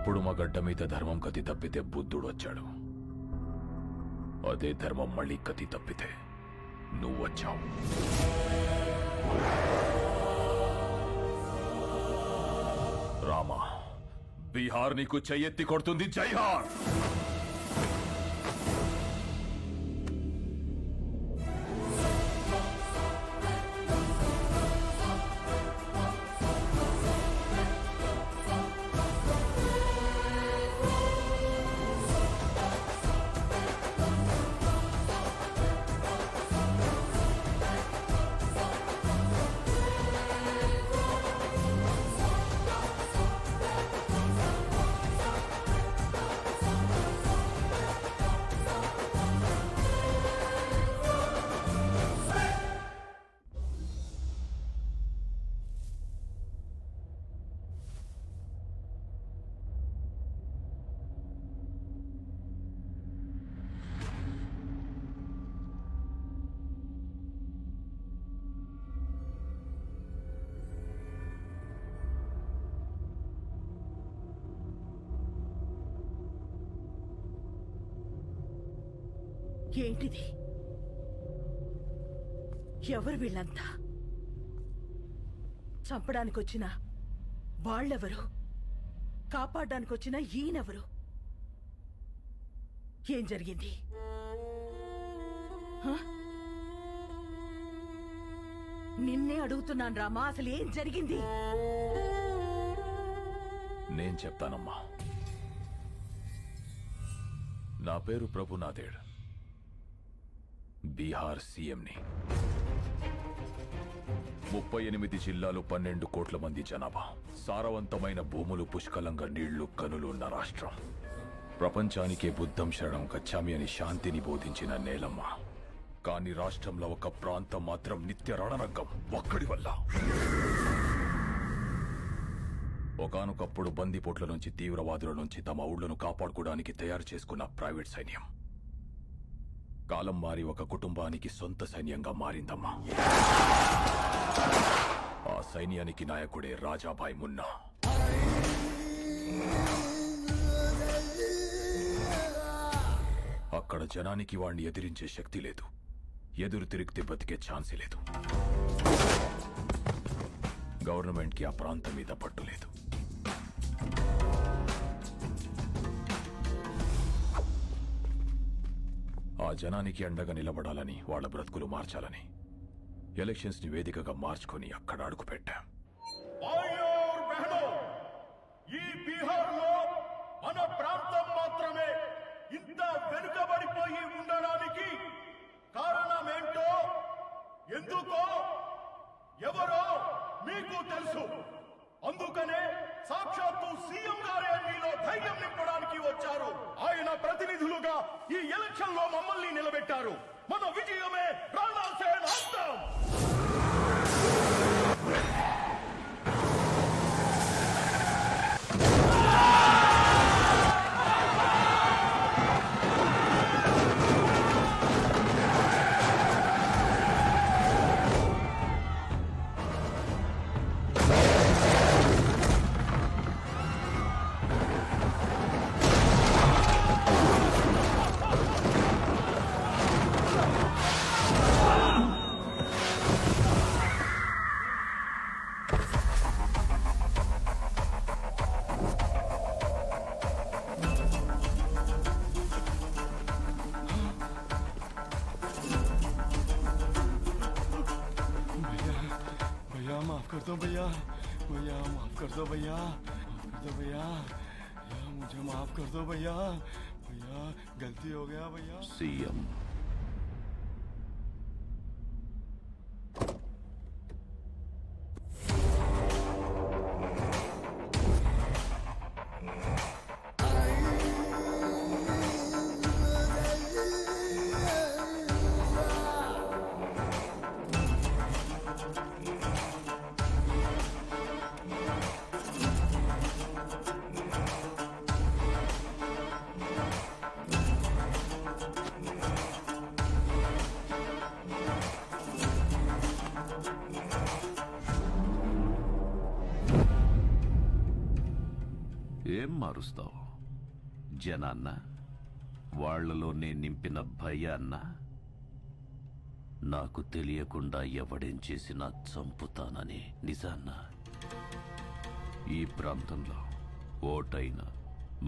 ఒకప్పుడు మా గడ్డ మీద ధర్మం కతి తప్పితే బుద్ధుడు వచ్చాడు. అదే ధర్మం మళ్ళీ కతి తప్పితే నువ్వు వచ్చావు. రామా, బీహార్ నీకు చెయ్యెత్తి కొడుతుంది. జైహార్. ఏంటిది? ఎవరు వీళ్ళంతా? చంపడానికొచ్చిన వాళ్ళెవరు? కాపాడడానికొచ్చిన ఈయనెవరు? ఏం జరిగింది? నిన్నే అడుగుతున్నాను రామా, అసలు ఏం జరిగింది? నేను చెప్తానమ్మా. నా పేరు ప్రభునాథేడ్, బీహార్ సీఎంని. 38 జిల్లాలు, 12 కోట్ల మంది జనాభా, సారవంతమైన భూములు, పుష్కలంగా నీళ్లు, కనులు ఉన్న రాష్ట్రం. ప్రపంచానికే బుద్ధం శరణం గచ్చామి అని శాంతిని బోధించిన నేలమ్మ. కానీ రాష్ట్రంలో ఒక ప్రాంతం మాత్రం నిత్య రణరంగం ఒక్కడి వల్ల. ఒకానొకప్పుడు బందిపోట్ల నుంచి, తీవ్రవాదుల నుంచి తమ ఊళ్లను కాపాడుకోవడానికి తయారు చేసుకున్న ప్రైవేట్ సైన్యం కాలం మారి ఒక కుటుంబానికి సొంత సైన్యంగా మారిందమ్మా. ఆ సైన్యానికి నాయకుడే రాజాభాయ్ మున్నా. అక్కడ జనానికి వాణ్ణి ఎదిరించే శక్తి లేదు. ఎదురు తిరిగితే బతికే ఛాన్సే లేదు. గవర్నమెంట్కి ఆ ప్రాంతం మీద పట్టు లేదు. ఆ జనానికి అండగా నిలబడాలని, వాళ్ళ బ్రతుకులు మార్చాలని ఎలక్షన్స్ ని వేదికగా మార్చుకొని అక్కడ అడుగు పెట్టాం. ఈ బీహార్లో మన ప్రాంతం మాత్రమే ఇంత వెనుకబడిపోయి ఉండడానికి కారణమేంటో, ఎందుకో, ఎవరో మీకు తెలుసు. అందుకనే సాక్షాత్తు సీఎం గారే మీలో ధైర్యం నింపడానికి వచ్చారు. ఆయన ప్రతినిధులుగా ఈ ఎలక్షన్ లో మమ్మల్ని నిలబెట్టారు. మన విజయమే రాణాసేన అంతం. कर दो भैया, भैया माफ कर दो भैया, माफ कर दो भैया, भैया मुझे माफ कर दो भैया, भैया गलती हो गया भैया। सीएम ఏం మారుస్తావు? జనాన్న, వాళ్లలో నేను నింపిన భయాన్న? నాకు తెలియకుండా ఎవడేం చేసినా చంపుతానని నిజాన్న? ఈ ప్రాంతంలో ఓటైనా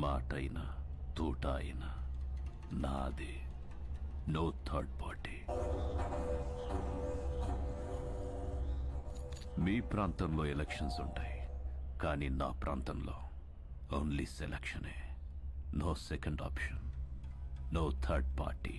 మాటైనా తూట అయినా నాదే. No third party. మీ ప్రాంతంలో ఎలక్షన్స్ ఉంటాయి, కానీ నా ప్రాంతంలో ఓన్లీ సెలక్షనే. No second option, no third party.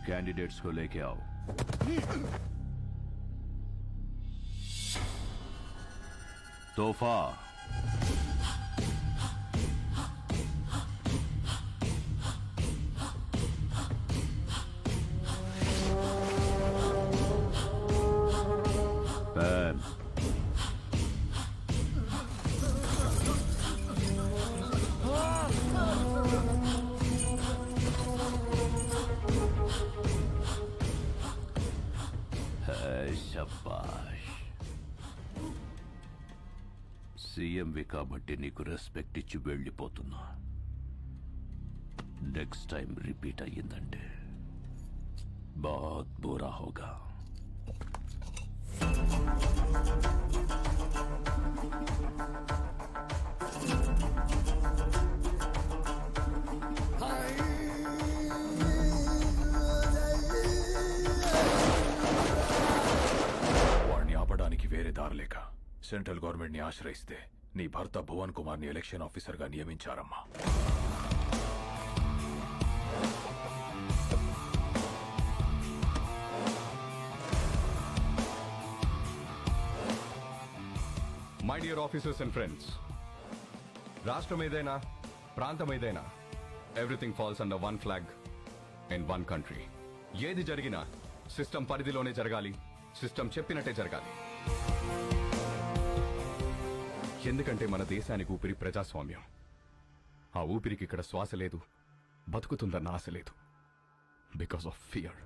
Candidates को लेके आओ. तोहफा. पैन. శబాష్. సీఎంవి కాబట్టి నీకు రెస్పెక్ట్ ఇచ్చి వెళ్ళిపోతున్నా. నెక్స్ట్ టైం రిపీట్ అయ్యిందంటే బాత్ బురా హోగా. వేరే దారిలేక సెంట్రల్ గవర్నమెంట్ ని ఆశ్రయిస్తే నీ భర్త భువన్ కుమార్ ని ఎలక్షన్ ఆఫీసర్ గా నియమించారమ్మా. My dear officers and friends, రాష్ట్రం ఏదైనా ప్రాంతం ఏదైనా everything falls under one flag in one country. ఏది జరిగినా సిస్టమ్ పరిధిలోనే జరగాలి, సిస్టమ్ చెప్పినట్టే జరగాలి. ఎందుకంటే మన దేశానికి ఊపిరి ప్రజాస్వామ్యం. ఆ ఊపిరికి ఇక్కడ శ్వాస లేదు, బతుకుతుందన్న ఆశ లేదు. బికాస్ ఆఫ్ ఫియర్,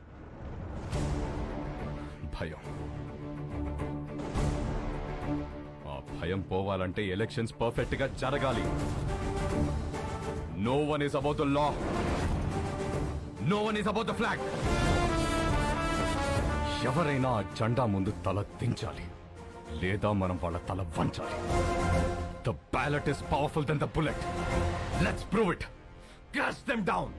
భయం. ఆ భయం పోవాలంటే ఎలక్షన్స్ పర్ఫెక్ట్ గా జరగాలి. No one is about the law, no one is about the flag. ఎవరైనా ఆ జెండా ముందు తల దించాలి, లేదా మనం వాళ్ళ తల వంచాలి. The ballot is powerful than the bullet. Let's prove it. Cast them down.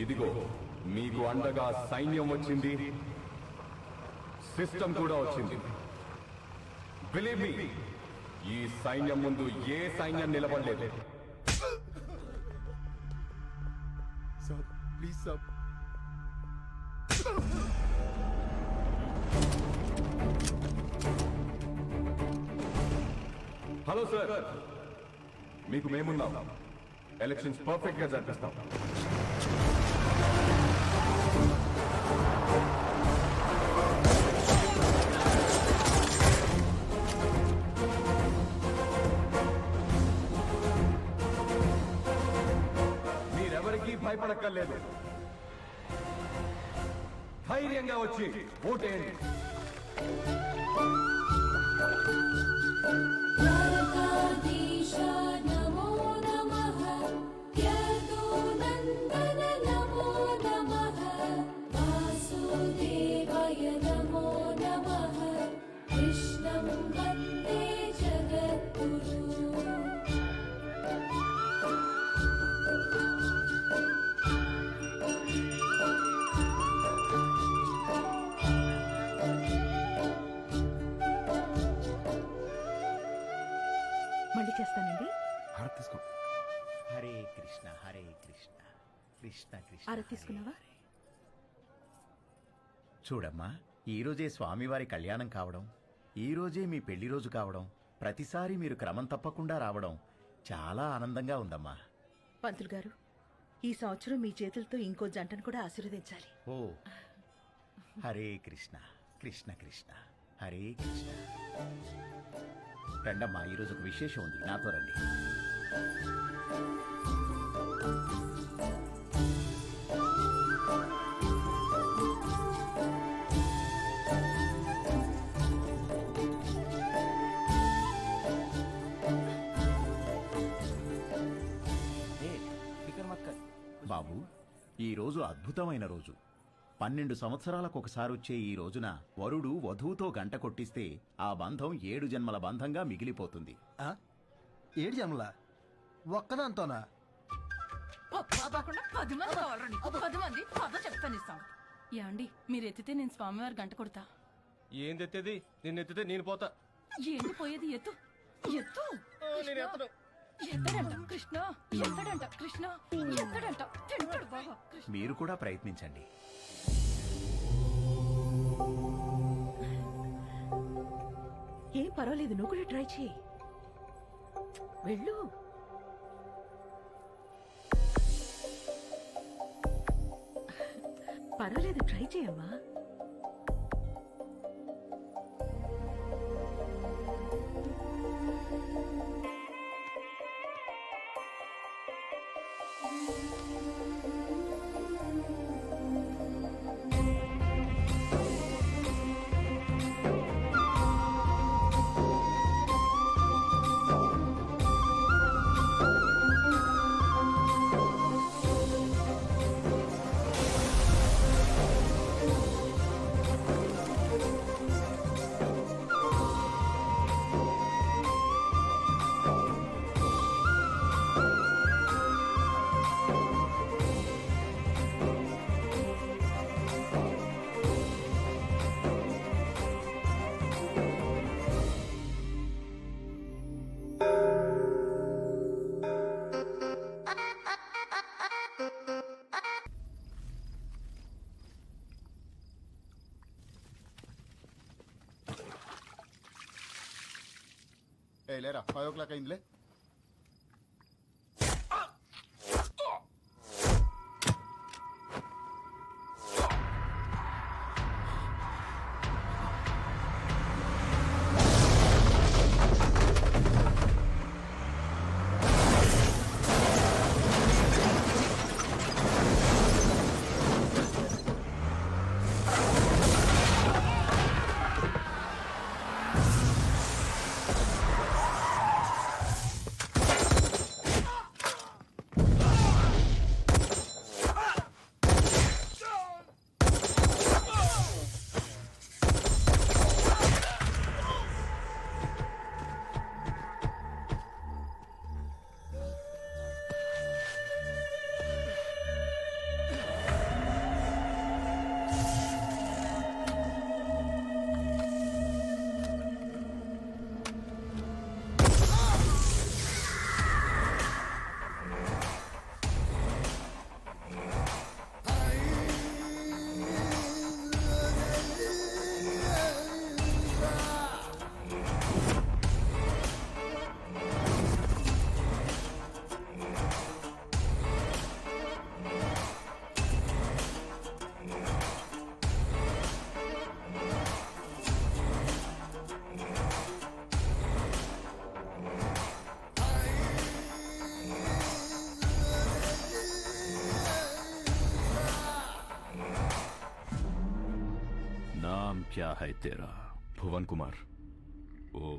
ఇదిగో మీకు అండగా సైన్యం వచ్చింది, సిస్టమ్ కూడా వచ్చింది. బిలీవ్ మీ, ఈ సైన్యం ముందు ఏ సైన్యం నిలబడలేదు. Sir please sir. Hello sir, మీకు మేమున్నాం. ఎలక్షన్స్ పర్ఫెక్ట్ గా జరిపిస్తాం. మీరెవరికీ భయపడక్కర్లేదు. ధైర్యంగా వచ్చి ఓటేయండి. మళ్ళీ చేస్తానండి. హారతి తీసుకో. ఆరతి తీసుకున్నావా? చూడమ్మా, ఈరోజే స్వామివారి కళ్యాణం కావడం, ఈరోజే మీ పెళ్లి రోజు కావడం, ప్రతిసారి మీరు క్రమం తప్పకుండా రావడం చాలా ఆనందంగా ఉందమ్మా. పంతులు గారు, ఈ సంవత్సరం మీ చేతులతో ఇంకో జంటను కూడా ఆశీర్వదించాలి. ఓ హరే కృష్ణ కృష్ణ కృష్ణ హరే కృష్ణ. రండమ్మా, ఈరోజు ఒక విశేషం ఉంది, నాతో రండి. బాబు, ఈ రోజు అద్భుతమైన రోజు. 12 సంవత్సరాలకు ఒకసారి వచ్చే ఈ రోజున వరుడు వధువుతో గంట కొట్టిస్తే ఆ బంధం 7 జన్మల బంధంగా మిగిలిపోతుంది. 7 జన్మల ఒక్కదాంతోనా? 10 మంది కావాలరా నీకు? 10 మంది పద చెప్తాను ఇస్తాం. యాండి మీరు ఎత్తితే నేను స్వామివారి గంట కొడతా. ఏంది ఎత్తేది? నిన్ను ఎత్తితే నేను పోతా. ఏంటి పోయేది? ఎత్తు ఎత్తు. ఎత్తడంట కృష్ణ, ఎత్తడంట కృష్ణ, ఎత్తడంట తింటాడు బాగా కృష్ణ. మీరు కూడా ప్రయత్నించండి. ఏం పర్వాలేదు, నువ్వు కూడా ట్రై చేయి. వెళ్ళు. పర్వాలేదు, ట్రై చేయమ్మా. లేరా 5 o'clock అయిందిలే. क्या है तेरा? भुवन कुमार। ओ,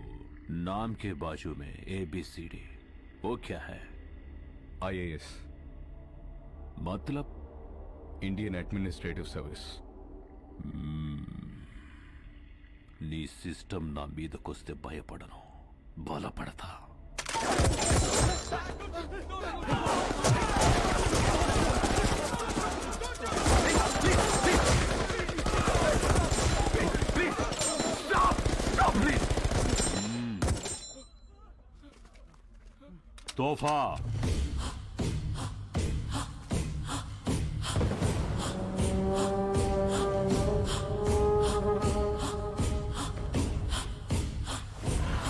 नाम के बाजू में ABCD, वो क्या है? IAS मतलब? Indian administrative service. నీ సిస్టమ్ నా మీదకొస్తే భయపడను, బలపడతా. तोहफा